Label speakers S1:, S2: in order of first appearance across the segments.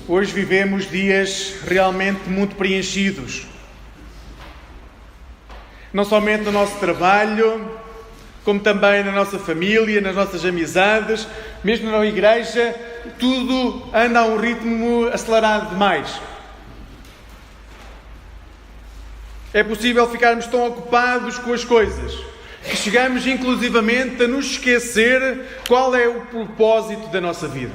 S1: Hoje vivemos dias realmente muito preenchidos. Não somente no nosso trabalho, como também na nossa família, nas nossas amizades, mesmo na igreja, tudo anda a um ritmo acelerado demais. É possível ficarmos tão ocupados com as coisas que chegamos inclusivamente a nos esquecer qual é o propósito da nossa vida.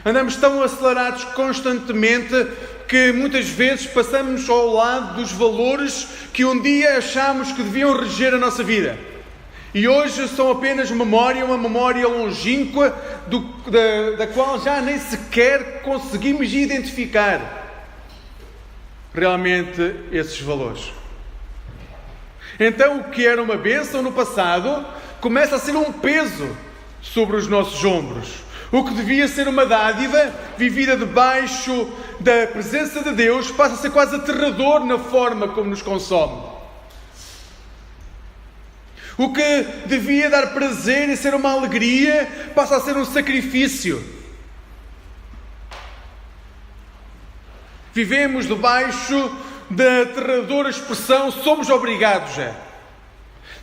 S1: Andamos tão acelerados constantemente que muitas vezes passamos ao lado dos valores que um dia achamos que deviam reger a nossa vida. E hoje são apenas uma memória longínqua da qual já nem sequer conseguimos identificar realmente esses valores. Então o que era uma bênção no passado começa a ser um peso sobre os nossos ombros. O que devia ser uma dádiva, vivida debaixo da presença de Deus, passa a ser quase aterrador na forma como nos consome. O que devia dar prazer e ser uma alegria, passa a ser um sacrifício. Vivemos debaixo da aterradora expressão, somos obrigados a.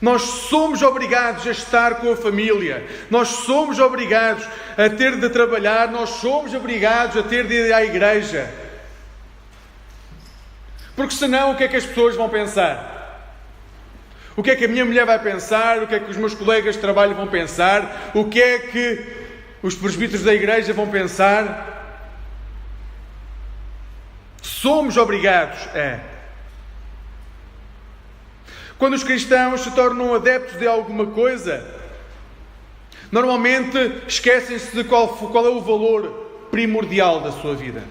S1: Nós somos obrigados a estar com a família, nós somos obrigados a ter de trabalhar, nós somos obrigados a ter de ir à igreja. Porque senão o que é que as pessoas vão pensar? O que é que a minha mulher vai pensar? O que é que os meus colegas de trabalho vão pensar? O que é que os presbíteros da igreja vão pensar? Somos obrigados a. Quando os cristãos se tornam adeptos de alguma coisa, normalmente esquecem-se de qual é o valor primordial da sua vida.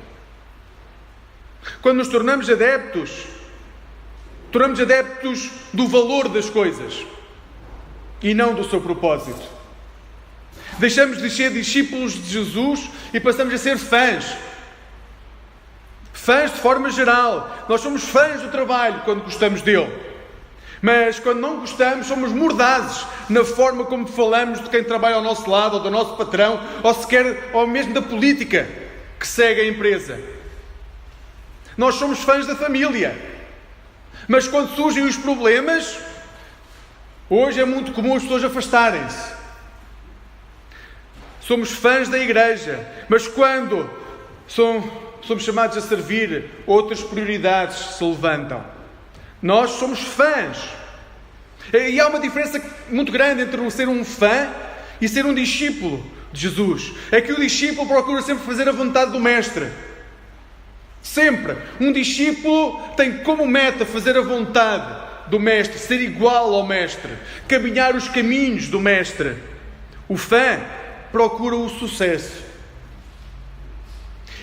S1: Quando nos tornamos adeptos do valor das coisas e não do seu propósito. Deixamos de ser discípulos de Jesus e passamos a ser fãs. Fãs de forma geral. Nós somos fãs do trabalho quando gostamos dele. Mas quando não gostamos, somos mordazes na forma como falamos de quem trabalha ao nosso lado, ou do nosso patrão, ou mesmo da política que segue a empresa. Nós somos fãs da família. Mas quando surgem os problemas, hoje é muito comum as pessoas afastarem-se. Somos fãs da igreja, mas quando somos chamados a servir, outras prioridades se levantam. Nós somos fãs. E há uma diferença muito grande entre ser um fã e ser um discípulo de Jesus. É que o discípulo procura sempre fazer a vontade do mestre. Sempre. Um discípulo tem como meta fazer a vontade do mestre, ser igual ao mestre, caminhar os caminhos do mestre. O fã procura o sucesso.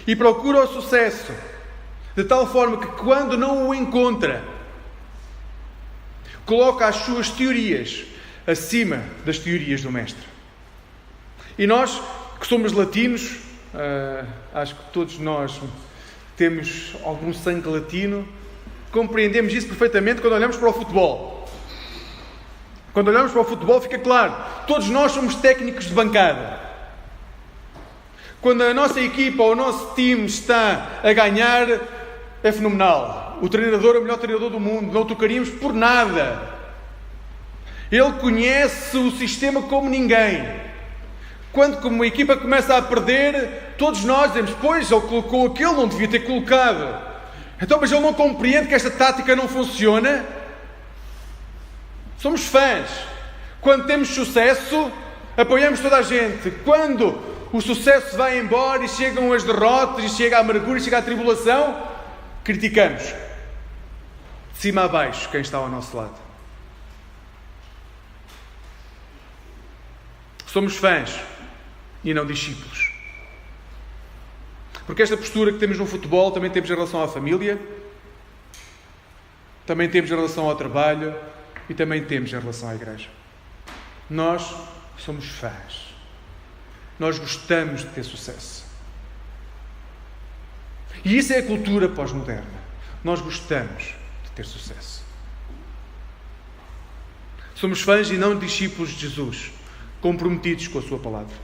S1: E procura o sucesso de tal forma que quando não o encontra, coloca as suas teorias acima das teorias do mestre. E nós, que somos latinos, acho que todos nós temos algum sangue latino, compreendemos isso perfeitamente quando olhamos para o futebol. Quando olhamos para o futebol fica claro, todos nós somos técnicos de bancada. Quando a nossa equipa ou o nosso time está a ganhar, é fenomenal. O treinador é o melhor treinador do mundo, não o tocaríamos por nada. Ele conhece o sistema como ninguém. Quando uma equipa começa a perder, todos nós dizemos, pois, ele colocou aquele, não devia ter colocado. Então, mas ele não compreende que esta tática não funciona? Somos fãs. Quando temos sucesso, apoiamos toda a gente. Quando o sucesso vai embora e chegam as derrotas, e chega a amargura, e chega a tribulação, criticamos. De cima a baixo, quem está ao nosso lado. Somos fãs e não discípulos. Porque esta postura que temos no futebol também temos em relação à família, também temos em relação ao trabalho e também temos em relação à igreja. Nós somos fãs. Nós gostamos de ter sucesso. E isso é a cultura pós-moderna. Nós gostamos de ter sucesso. Somos fãs e não discípulos de Jesus, comprometidos com a sua palavra.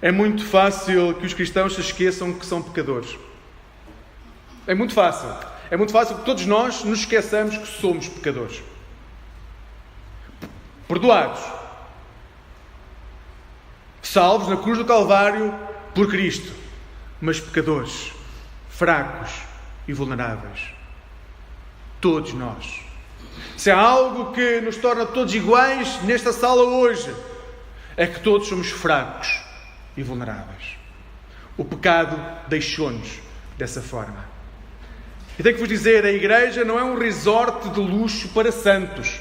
S1: É muito fácil que os cristãos se esqueçam que são pecadores. É muito fácil. É muito fácil que todos nós nos esqueçamos que somos pecadores. Perdoados. Salvos na cruz do Calvário por Cristo. Mas pecadores. Fracos e vulneráveis. Todos nós. Se há algo que nos torna todos iguais nesta sala hoje, é que todos somos fracos e vulneráveis. O pecado deixou-nos dessa forma. E tenho que vos dizer, a igreja não é um resort de luxo para santos.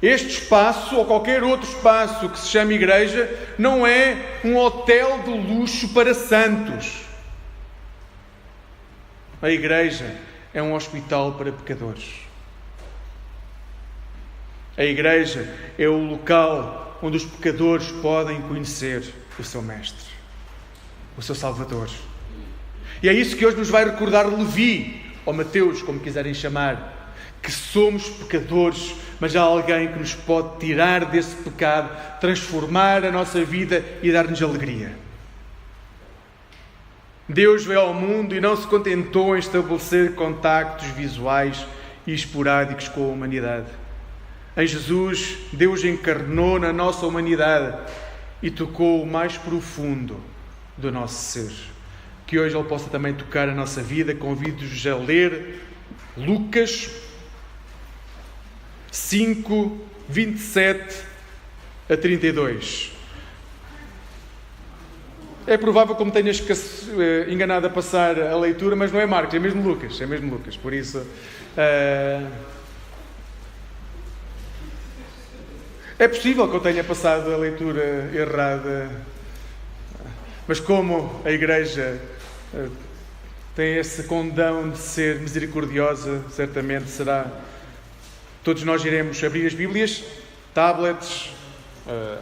S1: Este espaço, ou qualquer outro espaço que se chame igreja, não é um hotel de luxo para santos. A igreja é um hospital para pecadores. A igreja é o local onde os pecadores podem conhecer o seu Mestre, o seu Salvador. E é isso que hoje nos vai recordar Levi, ou Mateus, como quiserem chamar, que somos pecadores, mas há alguém que nos pode tirar desse pecado, transformar a nossa vida e dar-nos alegria. Deus veio ao mundo e não se contentou em estabelecer contactos visuais e esporádicos com a humanidade. Em Jesus, Deus encarnou na nossa humanidade e tocou o mais profundo do nosso ser. Que hoje Ele possa também tocar a nossa vida. Convido-vos a ler Lucas 5, 27 a 32. É provável que me tenhas enganado a passar a leitura, mas não é Marcos, é mesmo Lucas. É mesmo Lucas, por isso... É possível que eu tenha passado a leitura errada, mas como a Igreja tem esse condão de ser misericordiosa, certamente será. Todos nós iremos abrir as Bíblias, tablets,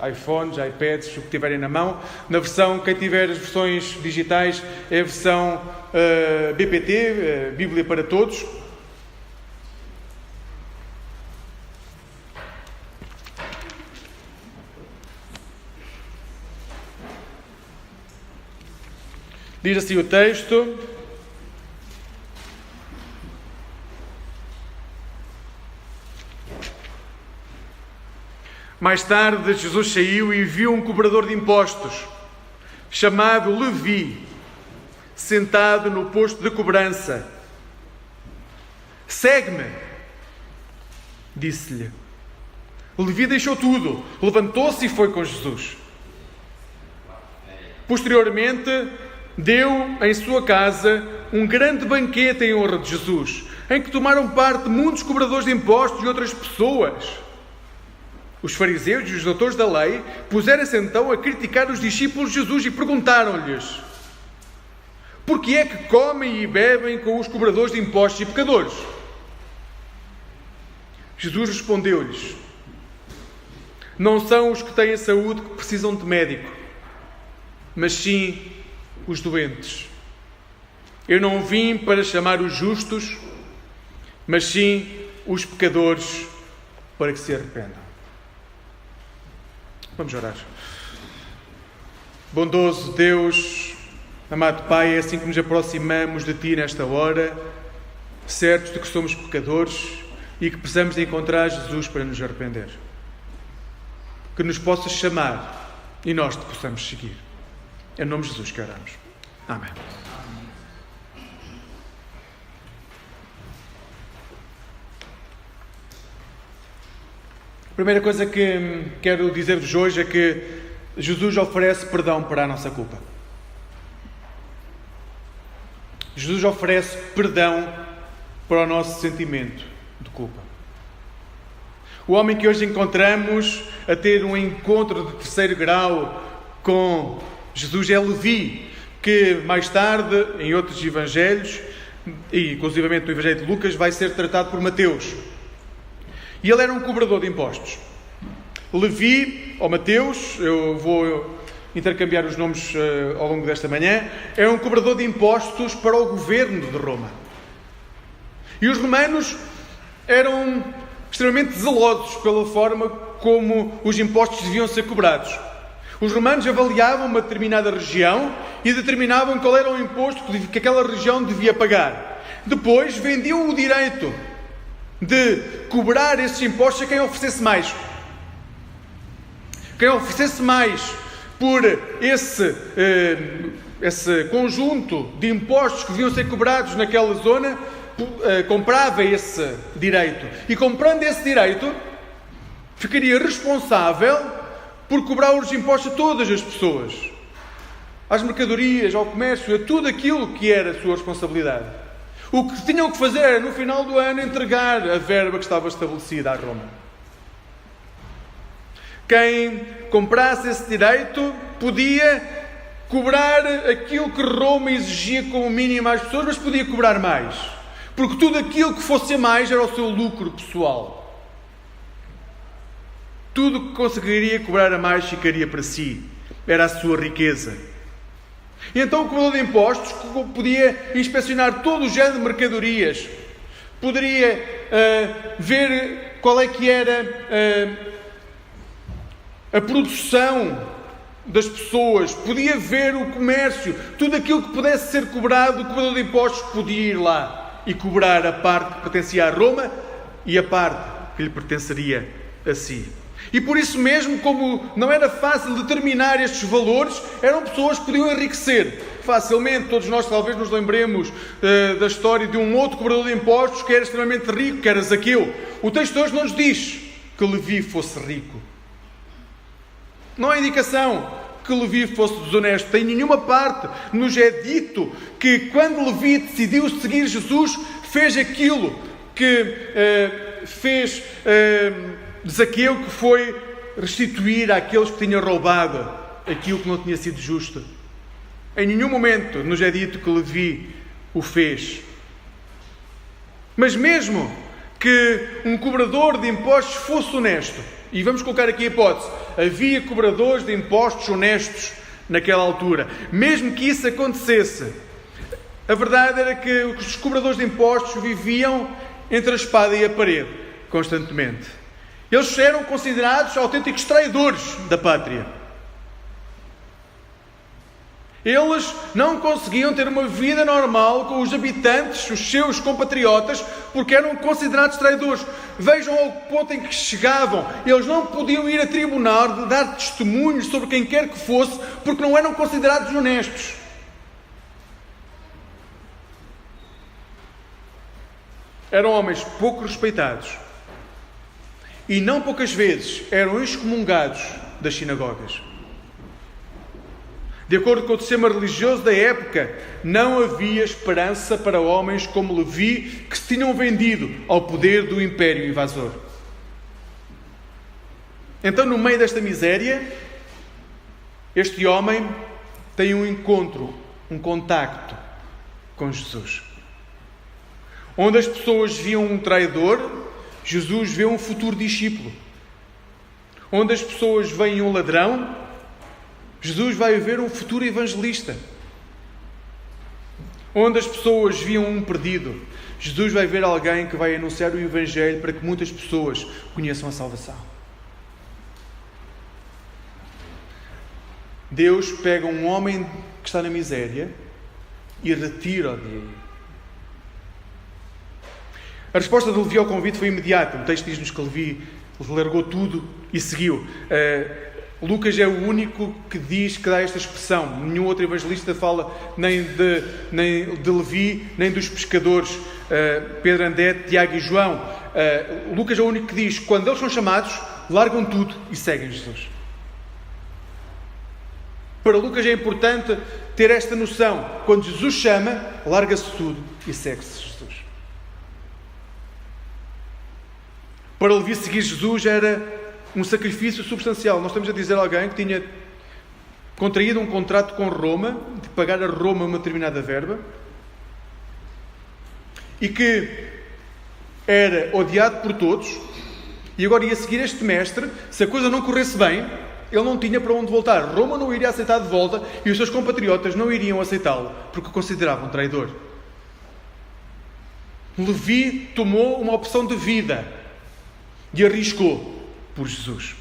S1: iPhones, iPads, o que tiverem na mão. Na versão, quem tiver as versões digitais, é a versão BPT, Bíblia para Todos. Diz assim o texto: mais tarde Jesus saiu e viu um cobrador de impostos, chamado Levi, sentado no posto de cobrança. Segue-me, disse-lhe. Levi deixou tudo, levantou-se e foi com Jesus. Posteriormente, deu em sua casa um grande banquete em honra de Jesus, em que tomaram parte muitos cobradores de impostos e outras pessoas. Os fariseus e os doutores da lei puseram-se então a criticar os discípulos de Jesus e perguntaram-lhes: por que é que comem e bebem com os cobradores de impostos e pecadores? Jesus respondeu-lhes: não são os que têm saúde que precisam de médico, mas sim os doentes. Eu não vim para chamar os justos, mas sim os pecadores para que se arrependam. Vamos orar. Bondoso Deus, amado Pai, é assim que nos aproximamos de Ti nesta hora, certos de que somos pecadores e que precisamos de encontrar Jesus para nos arrepender. Que nos possas chamar e nós te possamos seguir. É em nome de Jesus que oramos. Amém. A primeira coisa que quero dizer-vos hoje é que Jesus oferece perdão para a nossa culpa. Jesus oferece perdão para o nosso sentimento de culpa. O homem que hoje encontramos a ter um encontro de terceiro grau com Jesus é Levi, que mais tarde, em outros evangelhos, e inclusivamente no Evangelho de Lucas, vai ser tratado por Mateus. E ele era um cobrador de impostos. Levi, ou Mateus, eu vou intercambiar os nomes ao longo desta manhã, é um cobrador de impostos para o governo de Roma. E os romanos eram extremamente zelosos pela forma como os impostos deviam ser cobrados. Os romanos avaliavam uma determinada região e determinavam qual era o imposto que aquela região devia pagar. Depois vendiam o direito de cobrar esses impostos a quem oferecesse mais. Quem oferecesse mais por esse conjunto de impostos que deviam ser cobrados naquela zona, comprava esse direito. E comprando esse direito, ficaria responsável por cobrar os impostos a todas as pessoas, às mercadorias, ao comércio, a tudo aquilo que era a sua responsabilidade. O que tinham que fazer era, no final do ano, entregar a verba que estava estabelecida a Roma. Quem comprasse esse direito podia cobrar aquilo que Roma exigia como mínimo às pessoas, mas podia cobrar mais, porque tudo aquilo que fosse a mais era o seu lucro pessoal. Tudo o que conseguiria cobrar a mais ficaria para si, era a sua riqueza. E então o cobrador de impostos podia inspecionar todo o género de mercadorias, poderia ver qual é que era a produção das pessoas, podia ver o comércio, tudo aquilo que pudesse ser cobrado, o cobrador de impostos podia ir lá e cobrar a parte que pertencia a Roma e a parte que lhe pertenceria a si. E por isso mesmo, como não era fácil determinar estes valores, eram pessoas que podiam enriquecer facilmente. Todos nós talvez nos lembremos da história de um outro cobrador de impostos que era extremamente rico, que era Zaqueu. O texto hoje não nos diz que Levi fosse rico. Não há indicação que Levi fosse desonesto. Em nenhuma parte nos é dito que quando Levi decidiu seguir Jesus, fez aquilo que fez Zaqueu, que foi restituir àqueles que tinham roubado aquilo que não tinha sido justo. Em nenhum momento nos é dito que Levi o fez. Mas mesmo que um cobrador de impostos fosse honesto, e vamos colocar aqui a hipótese, havia cobradores de impostos honestos naquela altura, mesmo que isso acontecesse, a verdade era que os cobradores de impostos viviam entre a espada e a parede, constantemente. Eles eram considerados autênticos traidores da pátria. Eles não conseguiam ter uma vida normal com os habitantes, os seus compatriotas, porque eram considerados traidores. Vejam ao ponto em que chegavam. Eles não podiam ir a tribunal, dar testemunhos sobre quem quer que fosse, porque não eram considerados honestos. Eram homens pouco respeitados. E não poucas vezes eram excomungados das sinagogas. De acordo com o sistema religioso da época, não havia esperança para homens como Levi, que se tinham vendido ao poder do império invasor. Então, no meio desta miséria, este homem tem um encontro, um contacto com Jesus. Onde as pessoas viam um traidor, Jesus vê um futuro discípulo. Onde as pessoas veem um ladrão, Jesus vai ver um futuro evangelista. Onde as pessoas viam um perdido, Jesus vai ver alguém que vai anunciar o Evangelho para que muitas pessoas conheçam a salvação. Deus pega um homem que está na miséria e retira-o dele. A resposta de Levi ao convite foi imediata. O texto diz-nos que Levi largou tudo e seguiu. Lucas é o único que diz, que dá esta expressão. Nenhum outro evangelista fala nem de Levi, nem dos pescadores, Pedro, André, Tiago e João. Lucas é o único que diz, quando eles são chamados, largam tudo e seguem Jesus. Para Lucas é importante ter esta noção. Quando Jesus chama, larga-se tudo e segue-se Jesus. Para Levi seguir Jesus era um sacrifício substancial. Nós estamos a dizer a alguém que tinha contraído um contrato com Roma, de pagar a Roma uma determinada verba, e que era odiado por todos, e agora ia seguir este mestre. Se a coisa não corresse bem, ele não tinha para onde voltar. Roma não iria aceitar de volta, e os seus compatriotas não iriam aceitá-lo, porque o consideravam traidor. Levi tomou uma opção de vida e arriscou por Jesus.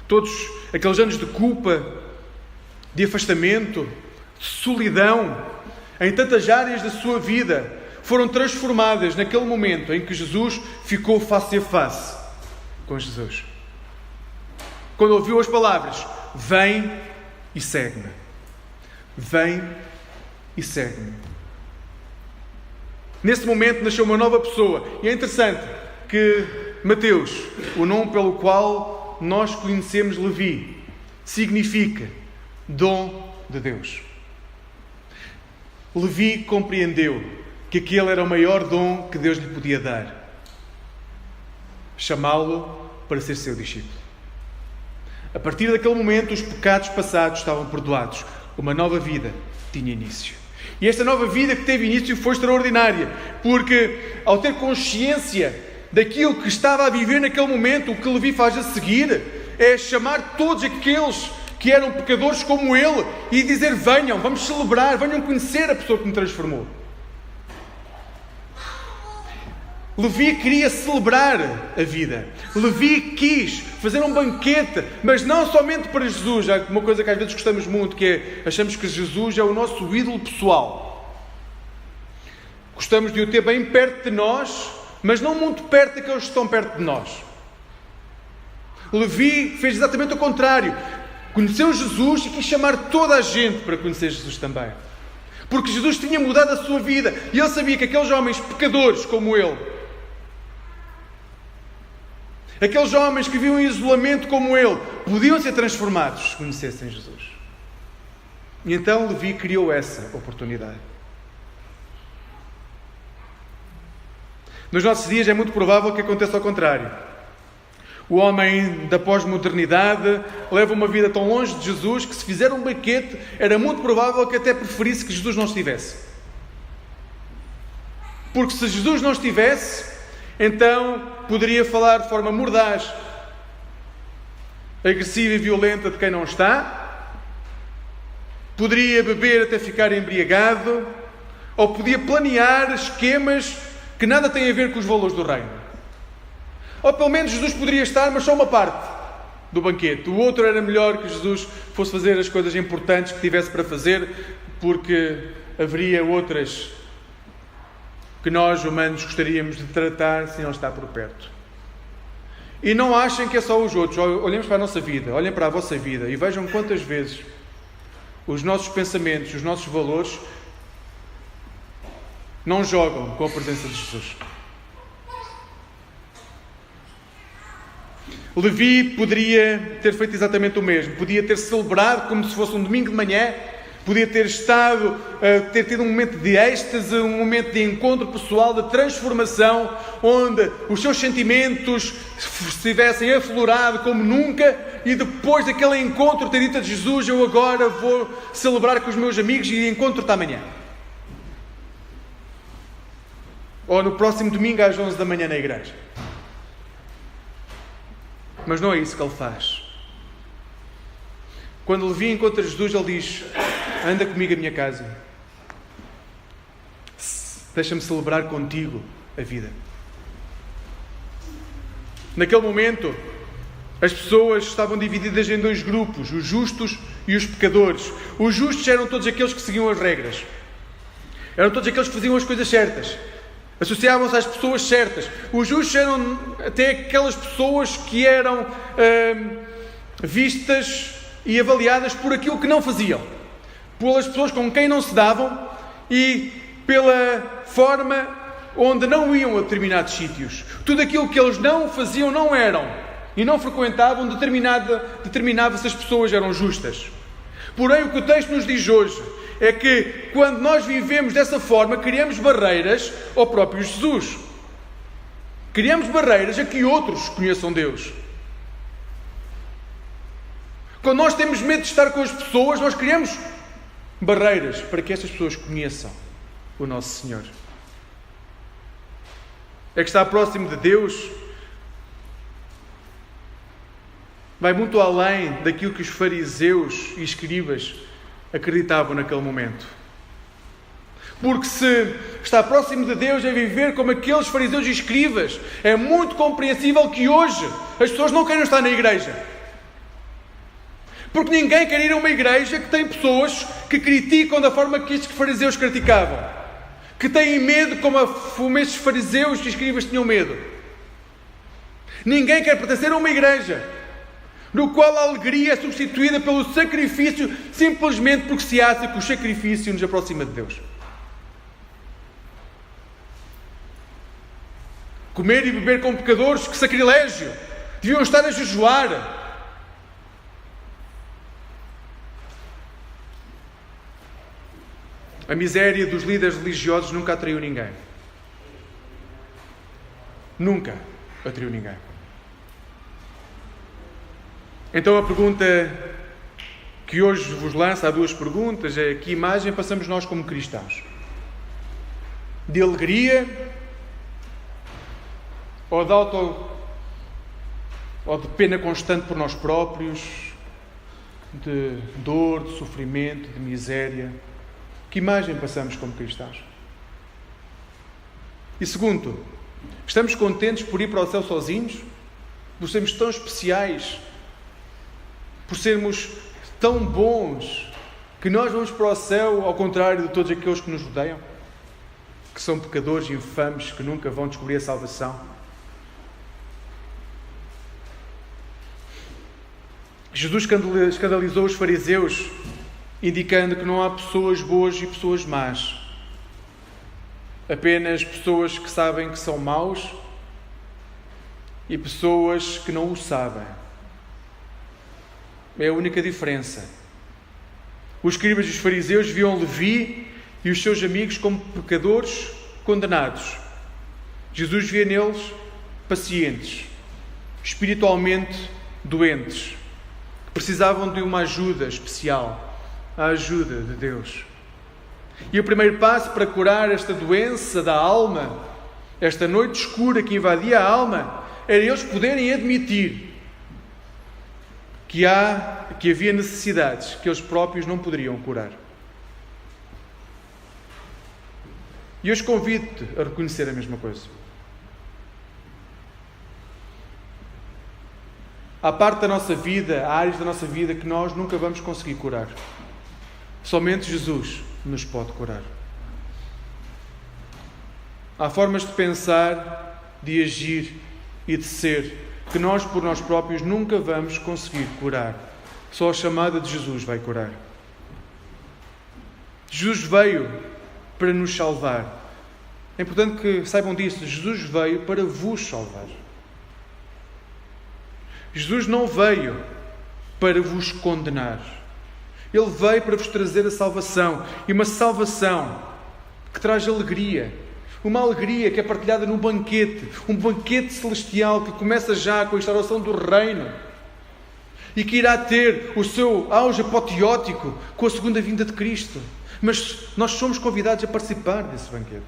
S1: Todos aqueles anos de culpa, de afastamento, de solidão, em tantas áreas da sua vida, foram transformadas naquele momento em que Jesus ficou face a face com Jesus. Quando ouviu as palavras: vem e segue-me. Vem e segue-me. Nesse momento nasceu uma nova pessoa. E é interessante que Mateus, o nome pelo qual nós conhecemos Levi, significa dom de Deus. Levi compreendeu que aquele era o maior dom que Deus lhe podia dar: chamá-lo para ser seu discípulo. A partir daquele momento, os pecados passados estavam perdoados. Uma nova vida tinha início. E esta nova vida que teve início foi extraordinária, porque ao ter consciência daquilo que estava a viver naquele momento, o que Levi faz a seguir é chamar todos aqueles que eram pecadores como ele e dizer: venham, vamos celebrar, venham conhecer a pessoa que me transformou. Levi queria celebrar a vida. Levi quis fazer um banquete, mas não somente para Jesus. Há uma coisa que às vezes gostamos muito, que é, achamos que Jesus é o nosso ídolo pessoal. Gostamos de o ter bem perto de nós, mas não muito perto daqueles que estão perto de nós. Levi fez exatamente o contrário. Conheceu Jesus e quis chamar toda a gente para conhecer Jesus também. Porque Jesus tinha mudado a sua vida e ele sabia que aqueles homens pecadores como ele, aqueles homens que viviam em isolamento como ele, podiam ser transformados se conhecessem Jesus. E então Levi criou essa oportunidade. Nos nossos dias é muito provável que aconteça ao contrário. O homem da pós-modernidade leva uma vida tão longe de Jesus que, se fizer um banquete, era muito provável que até preferisse que Jesus não estivesse. Porque se Jesus não estivesse, então poderia falar de forma mordaz, agressiva e violenta de quem não está, poderia beber até ficar embriagado, ou podia planear esquemas que nada têm a ver com os valores do reino. Ou pelo menos Jesus poderia estar, mas só uma parte do banquete. O outro era melhor que Jesus fosse fazer as coisas importantes que tivesse para fazer, porque haveria outras que nós, humanos, gostaríamos de tratar se não está por perto. E não achem que é só os outros. Olhemos para a nossa vida, olhem para a vossa vida e vejam quantas vezes os nossos pensamentos, os nossos valores não jogam com a presença de Jesus. Levi poderia ter feito exatamente o mesmo. Podia ter celebrado como se fosse um domingo de manhã. Podia ter estado, ter tido um momento de êxtase, um momento de encontro pessoal, de transformação, onde os seus sentimentos estivessem aflorados como nunca, e depois daquele encontro ter dito a Jesus: eu agora vou celebrar com os meus amigos e encontro-te amanhã. Ou no próximo domingo às 11 da manhã na igreja. Mas não é isso que ele faz. Quando Levi encontra Jesus, ele diz: anda comigo à minha casa. Deixa-me celebrar contigo a vida. Naquele momento, as pessoas estavam divididas em dois grupos: os justos e os pecadores. Os justos eram todos aqueles que seguiam as regras. Eram todos aqueles que faziam as coisas certas. Associavam-se às pessoas certas. Os justos eram até aquelas pessoas que eram vistas e avaliadas por aquilo que não faziam, pelas pessoas com quem não se davam e pela forma onde não iam a determinados sítios. Tudo aquilo que eles não faziam, não eram e não frequentavam, determinava se as pessoas eram justas. Porém, o que o texto nos diz hoje é que quando nós vivemos dessa forma, criamos barreiras ao próprio Jesus. Criamos barreiras a que outros conheçam Deus. Quando nós temos medo de estar com as pessoas, nós criamos barreiras para que essas pessoas conheçam o nosso Senhor. É que estar próximo de Deus vai muito além daquilo que os fariseus e escribas acreditavam naquele momento. Porque se estar próximo de Deus é viver como aqueles fariseus e escribas, é muito compreensível que hoje as pessoas não queiram estar na igreja. Porque ninguém quer ir a uma igreja que tem pessoas que criticam da forma que estes fariseus criticavam, que têm medo como estes fariseus e escribas tinham medo. Ninguém quer pertencer a uma igreja no qual a alegria é substituída pelo sacrifício, simplesmente porque se acha que o sacrifício nos aproxima de Deus. Comer e beber com pecadores, que sacrilégio! Deviam estar a jejuar. A miséria dos líderes religiosos nunca atraiu ninguém. Nunca atraiu ninguém. Então a pergunta que hoje vos lança, há duas perguntas, é: que imagem passamos nós como cristãos? De alegria ou de pena constante por nós próprios, de dor, de sofrimento, de miséria? Que imagem passamos como cristãos? E segundo, estamos contentes por ir para o céu sozinhos? Por sermos tão especiais? Por sermos tão bons que nós vamos para o céu ao contrário de todos aqueles que nos rodeiam? Que são pecadores infames que nunca vão descobrir a salvação? Jesus escandalizou os fariseus, indicando que não há pessoas boas e pessoas más. Apenas pessoas que sabem que são maus e pessoas que não o sabem. É a única diferença. Os escribas e os fariseus viam Levi e os seus amigos como pecadores condenados. Jesus via neles pacientes, espiritualmente doentes, que precisavam de uma ajuda especial, a ajuda de Deus. E o primeiro passo para curar esta doença da alma, esta noite escura que invadia a alma, era eles poderem admitir que havia necessidades que eles próprios não poderiam curar. E eu os convido-te a reconhecer a mesma coisa. Há parte da nossa vida, há áreas da nossa vida que nós nunca vamos conseguir curar. Somente Jesus nos pode curar. Há formas de pensar, de agir e de ser que nós por nós próprios nunca vamos conseguir curar. Só a chamada de Jesus vai curar. Jesus veio para nos salvar. É importante que saibam disso. Jesus veio para vos salvar. Jesus não veio para vos condenar. Ele veio para vos trazer a salvação. E uma salvação que traz alegria. Uma alegria que é partilhada num banquete. Um banquete celestial que começa já com a instauração do reino. E que irá ter o seu auge apoteótico com a segunda vinda de Cristo. Mas nós somos convidados a participar desse banquete.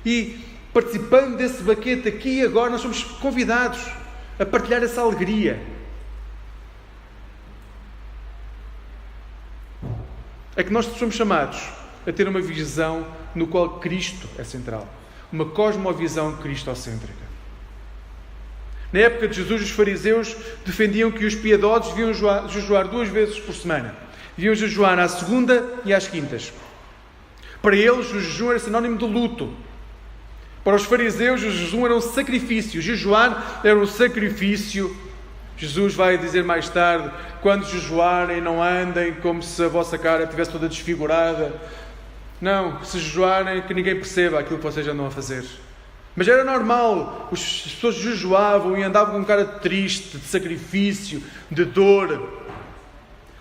S1: E participando desse banquete aqui e agora, nós somos convidados a partilhar essa alegria. É que nós somos chamados a ter uma visão no qual Cristo é central. Uma cosmovisão cristocêntrica. Na época de Jesus, os fariseus defendiam que os piedosos deviam jejuar 2 vezes por semana. Deviam jejuar à segunda e às quintas. Para eles, o jejum era sinónimo de luto. Para os fariseus, o jejum era um sacrifício. Jejuar era um sacrifício. Jesus vai dizer mais tarde: quando jejuarem, não andem como se a vossa cara estivesse toda desfigurada. Não, se jejuarem, que ninguém perceba aquilo que vocês andam a fazer. Mas era normal, as pessoas jejuavam e andavam com cara triste, de sacrifício, de dor.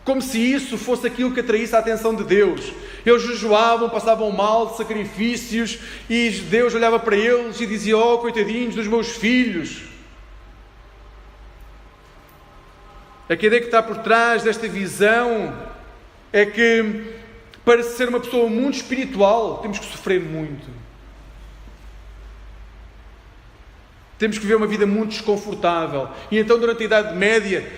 S1: Como se isso fosse aquilo que atraísse a atenção de Deus. Eles jejuavam, passavam mal de sacrifícios e Deus olhava para eles e dizia: oh, coitadinhos dos meus filhos. A ideia que está por trás desta visão é que para ser uma pessoa muito espiritual temos que sofrer muito. Temos que viver uma vida muito desconfortável. E então, durante a Idade Média,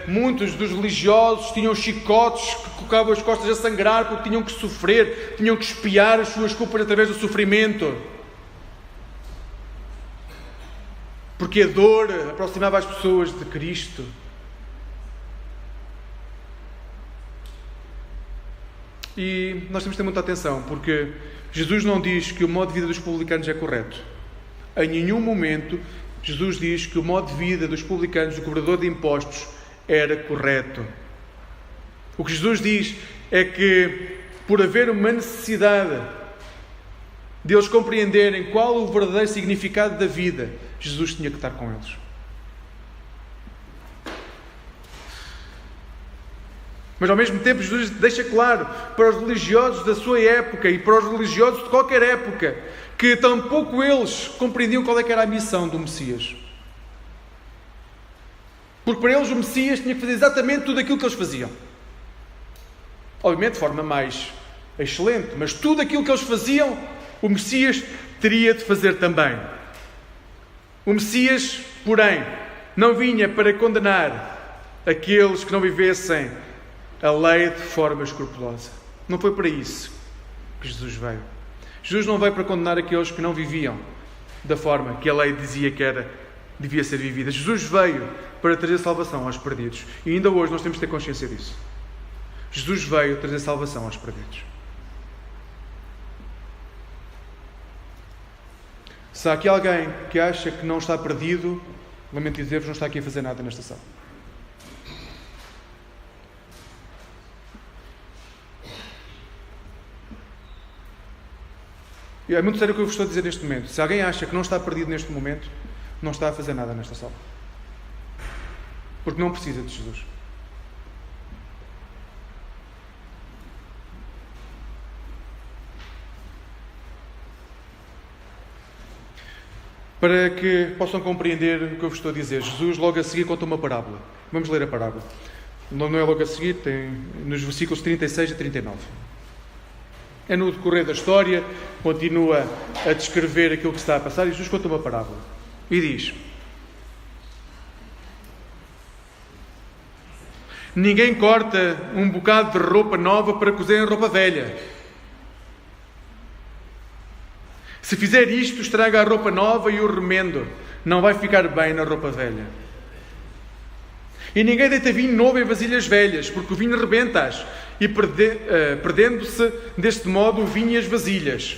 S1: muitos dos religiosos tinham chicotes que colocavam as costas a sangrar porque tinham que sofrer, tinham que expiar as suas culpas através do sofrimento. Porque a dor aproximava as pessoas de Cristo. E nós temos que ter muita atenção, porque Jesus não diz que o modo de vida dos publicanos é correto. Em nenhum momento Jesus diz que o modo de vida dos publicanos, do cobrador de impostos, era correto. O que Jesus diz é que, por haver uma necessidade de eles compreenderem qual o verdadeiro significado da vida, Jesus tinha que estar com eles. Mas ao mesmo tempo Jesus deixa claro para os religiosos da sua época e para os religiosos de qualquer época que tampouco eles compreendiam qual é que era a missão do Messias. Porque para eles o Messias tinha que fazer exatamente tudo aquilo que eles faziam. Obviamente de forma mais excelente, mas tudo aquilo que eles faziam, o Messias teria de fazer também. O Messias, porém, não vinha para condenar aqueles que não vivessem a lei de forma escrupulosa. Não foi para isso que Jesus veio. Jesus não veio para condenar aqueles que não viviam da forma que a lei dizia que devia ser vivida. Jesus veio para trazer salvação aos perdidos. E ainda hoje nós temos de ter consciência disso. Jesus veio trazer salvação aos perdidos. Se há aqui alguém que acha que não está perdido, lamento dizer-vos, não está aqui a fazer nada nesta sala. E é muito sério o que eu vos estou a dizer neste momento. Se alguém acha que não está perdido neste momento, não está a fazer nada nesta sala. Porque não precisa de Jesus. Para que possam compreender o que eu vos estou a dizer, Jesus logo a seguir conta uma parábola. Vamos ler a parábola. Não é logo a seguir, tem nos versículos 36 a 39. É no decorrer da história, continua a descrever aquilo que está a passar e Jesus conta uma parábola. E diz: ninguém corta um bocado de roupa nova para cozer em roupa velha. Se fizer isto, estraga a roupa nova e o remendo não vai ficar bem na roupa velha. E ninguém deita vinho novo em vasilhas velhas, porque o vinho rebenta-as, e perdendo-se deste modo o vinho e as vasilhas.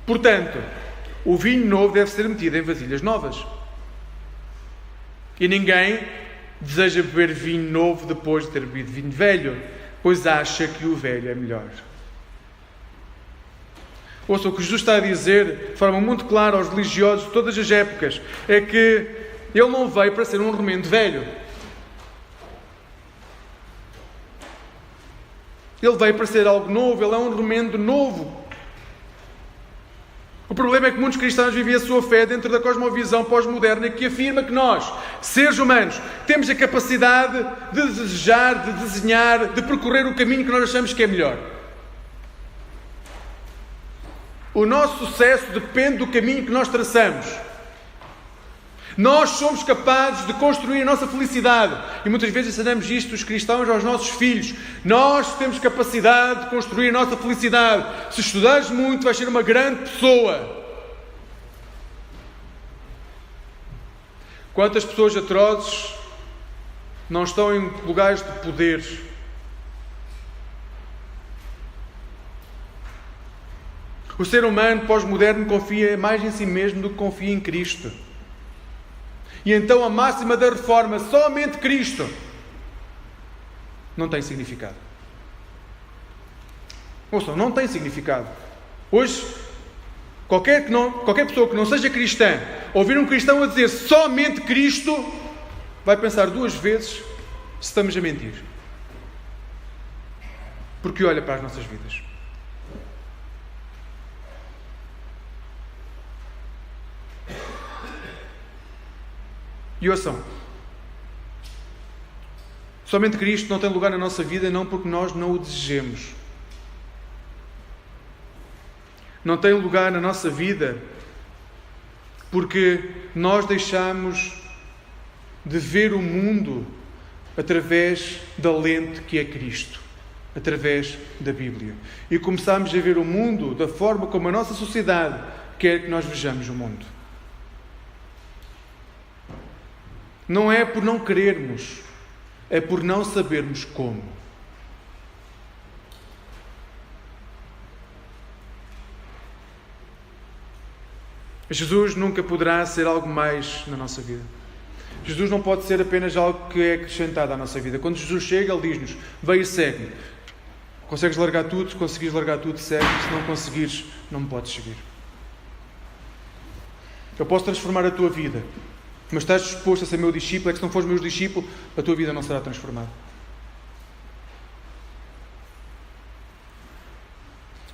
S1: Portanto, o vinho novo deve ser metido em vasilhas novas. E ninguém deseja beber vinho novo depois de ter bebido vinho velho, pois acha que o velho é melhor. Ouça, o que Jesus está a dizer de forma muito clara aos religiosos de todas as épocas é que Ele não veio para ser um remendo velho. Ele veio para ser algo novo, Ele é um remendo novo. O problema é que muitos cristãos vivem a sua fé dentro da cosmovisão pós-moderna que afirma que nós, seres humanos, temos a capacidade de desejar, de desenhar, de percorrer o caminho que nós achamos que é melhor. O nosso sucesso depende do caminho que nós traçamos. Nós somos capazes de construir a nossa felicidade. E muitas vezes ensinamos isto, os cristãos, aos nossos filhos. Nós temos capacidade de construir a nossa felicidade. Se estudares muito, vais ser uma grande pessoa. Quantas pessoas atrozes não estão em lugares de poder? O ser humano pós-moderno confia mais em si mesmo do que confia em Cristo. E então a máxima da reforma, somente Cristo, não tem significado. Ouçam, não tem significado. Hoje, qualquer pessoa que não seja cristã, ouvir um cristão a dizer somente Cristo, vai pensar duas vezes se estamos a mentir. Porque olha para as nossas vidas. E ouçam, somente Cristo não tem lugar na nossa vida não porque nós não o desejemos. Não tem lugar na nossa vida porque nós deixamos de ver o mundo através da lente que é Cristo, através da Bíblia. E começamos a ver o mundo da forma como a nossa sociedade quer que nós vejamos o mundo. Não é por não querermos, é por não sabermos como. Jesus nunca poderá ser algo mais na nossa vida. Jesus não pode ser apenas algo que é acrescentado à nossa vida. Quando Jesus chega, Ele diz-nos: veio e segue-me. Consegues largar tudo? Se conseguires largar tudo, segue-me. Se não conseguires, não me podes seguir. Eu posso transformar a tua vida, mas estás disposto a ser meu discípulo? É que se não fores meu discípulo, a tua vida não será transformada.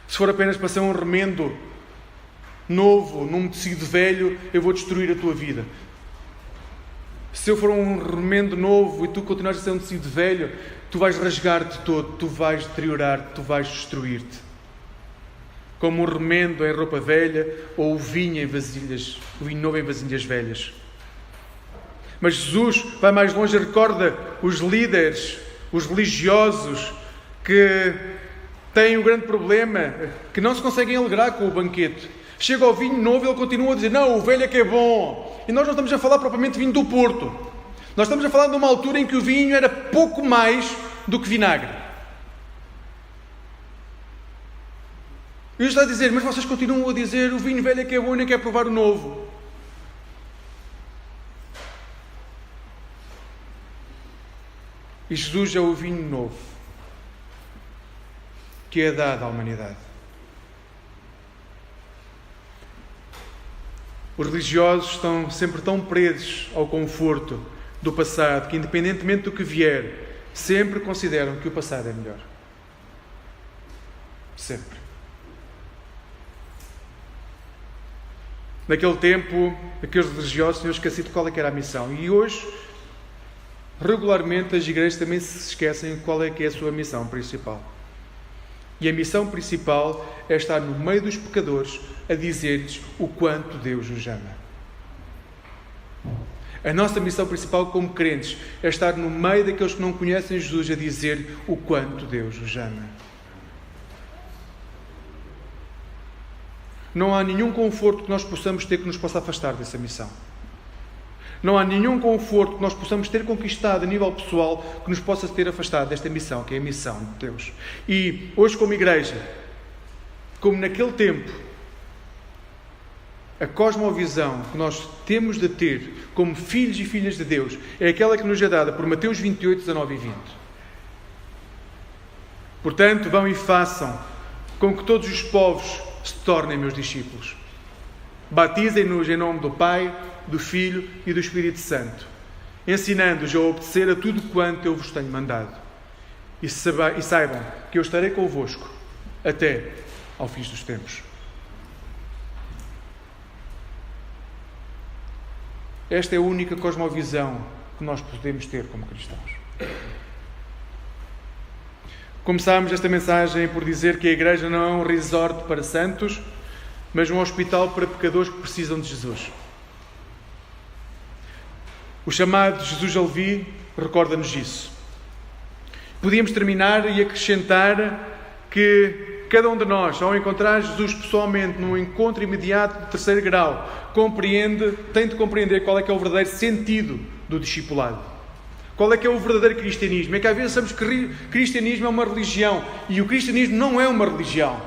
S1: Se for apenas para ser um remendo novo, num tecido velho, eu vou destruir a tua vida. Se eu for um remendo novo e tu continuares a ser um tecido velho, tu vais rasgar-te todo, tu vais deteriorar-te, tu vais destruir-te. Como um remendo em roupa velha ou o vinho novo em vasilhas velhas. Mas Jesus vai mais longe e recorda os líderes, os religiosos, que têm um grande problema, que não se conseguem alegrar com o banquete. Chega ao vinho novo e ele continua a dizer: não, o velho é que é bom. E nós não estamos a falar propriamente de vinho do Porto. Nós estamos a falar de uma altura em que o vinho era pouco mais do que vinagre. E Jesus está a dizer: mas vocês continuam a dizer o vinho velho é que é bom e nem quer provar o novo. E Jesus é o vinho novo que é dado à humanidade. Os religiosos estão sempre tão presos ao conforto do passado que, independentemente do que vier, sempre consideram que o passado é melhor. Sempre. Naquele tempo, aqueles religiosos tinham esquecido qual é que era a missão. E hoje, regularmente, as igrejas também se esquecem qual é que é a sua missão principal. E a missão principal é estar no meio dos pecadores a dizer-lhes o quanto Deus os ama. A nossa missão principal como crentes é estar no meio daqueles que não conhecem Jesus a dizer o quanto Deus os ama. Não há nenhum conforto que nós possamos ter que nos possa afastar dessa missão. Não há nenhum conforto que nós possamos ter conquistado a nível pessoal que nos possa ter afastado desta missão, que é a missão de Deus. E hoje, como igreja, como naquele tempo, a cosmovisão que nós temos de ter como filhos e filhas de Deus é aquela que nos é dada por Mateus 28, 19 e 20. Portanto, vão e façam com que todos os povos se tornem meus discípulos. Batizem-nos em nome do Pai, do Filho e do Espírito Santo, ensinando-os a obedecer a tudo quanto eu vos tenho mandado. E saibam que eu estarei convosco até ao fim dos tempos. Esta é a única cosmovisão que nós podemos ter como cristãos. Começámos esta mensagem por dizer que a igreja não é um resort para santos, mas um hospital para pecadores que precisam de Jesus. O chamado de Jesus a Levi recorda-nos isso. Podíamos terminar e acrescentar que cada um de nós, ao encontrar Jesus pessoalmente num encontro imediato de terceiro grau, tem de compreender qual é que é o verdadeiro sentido do discipulado. Qual é que é o verdadeiro cristianismo? É que às vezes sabemos que cristianismo é uma religião, e o cristianismo não é uma religião.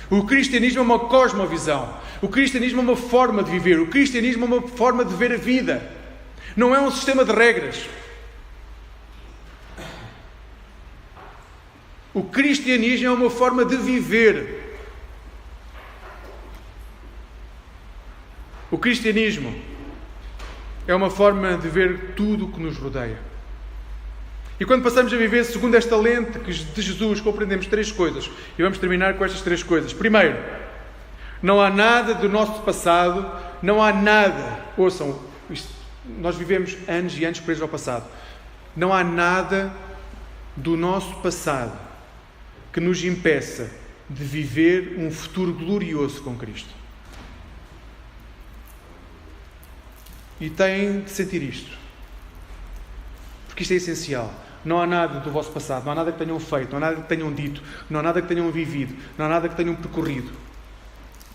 S1: O cristianismo é uma cosmovisão. O cristianismo é uma forma de viver. O cristianismo é uma forma de ver a vida. Não é um sistema de regras. O cristianismo é uma forma de viver. O cristianismo é uma forma de ver tudo o que nos rodeia. E quando passamos a viver segundo esta lente de Jesus, compreendemos três coisas. E vamos terminar com estas três coisas. Primeiro, não há nada do nosso passado, não há nada. Ouçam, nós vivemos anos e anos presos ao passado. Não há nada do nosso passado que nos impeça de viver um futuro glorioso com Cristo. E têm de sentir isto, porque isto é essencial. Não há nada do vosso passado, não há nada que tenham feito, não há nada que tenham dito, não há nada que tenham vivido, não há nada que tenham percorrido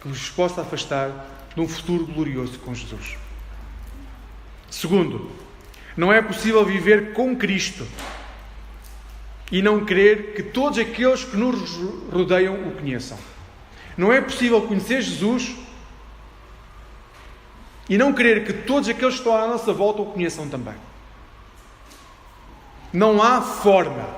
S1: que vos possa afastar de um futuro glorioso com Jesus. Segundo, não é possível viver com Cristo e não querer que todos aqueles que nos rodeiam o conheçam. Não é possível conhecer Jesus e não querer que todos aqueles que estão à nossa volta o conheçam também. Não há forma.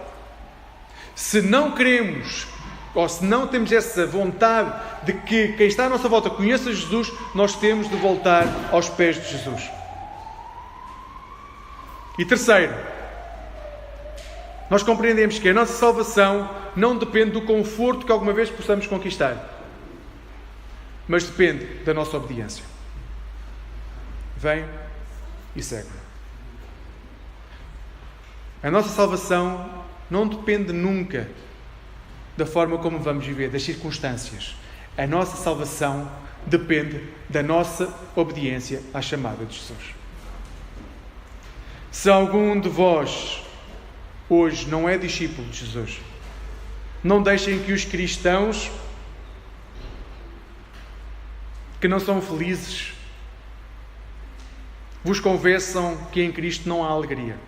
S1: Se não queremos, ou se não temos essa vontade de que quem está à nossa volta conheça Jesus, nós temos de voltar aos pés de Jesus. E terceiro, nós compreendemos que a nossa salvação não depende do conforto que alguma vez possamos conquistar, mas depende da nossa obediência. Vem e segue-me. A nossa salvação não depende nunca da forma como vamos viver, das circunstâncias. A nossa salvação depende da nossa obediência à chamada de Jesus. Se algum de vós hoje não é discípulo de Jesus, não deixem que os cristãos que não são felizes vos convençam que em Cristo não há alegria.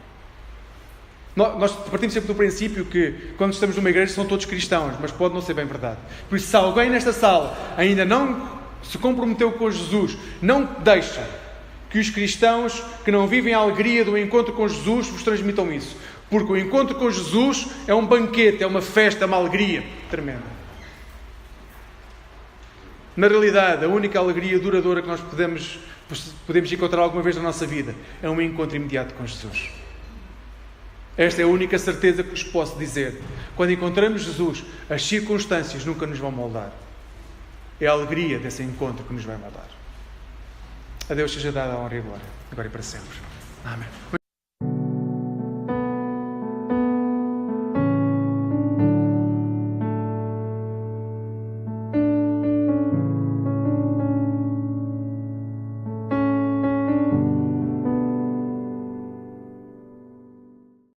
S1: Nós partimos sempre do princípio que quando estamos numa igreja são todos cristãos, mas pode não ser bem verdade. Por isso, se alguém nesta sala ainda não se comprometeu com Jesus, não deixa que os cristãos que não vivem a alegria do encontro com Jesus vos transmitam isso. Porque o encontro com Jesus é um banquete, é uma festa, é uma alegria tremenda. Na realidade, a única alegria duradoura que nós podemos encontrar alguma vez na nossa vida é um encontro imediato com Jesus. Esta é a única certeza que vos posso dizer. Quando encontramos Jesus, as circunstâncias nunca nos vão moldar. É a alegria desse encontro que nos vai moldar. A Deus seja dada a honra e a glória, agora e para sempre. Amém.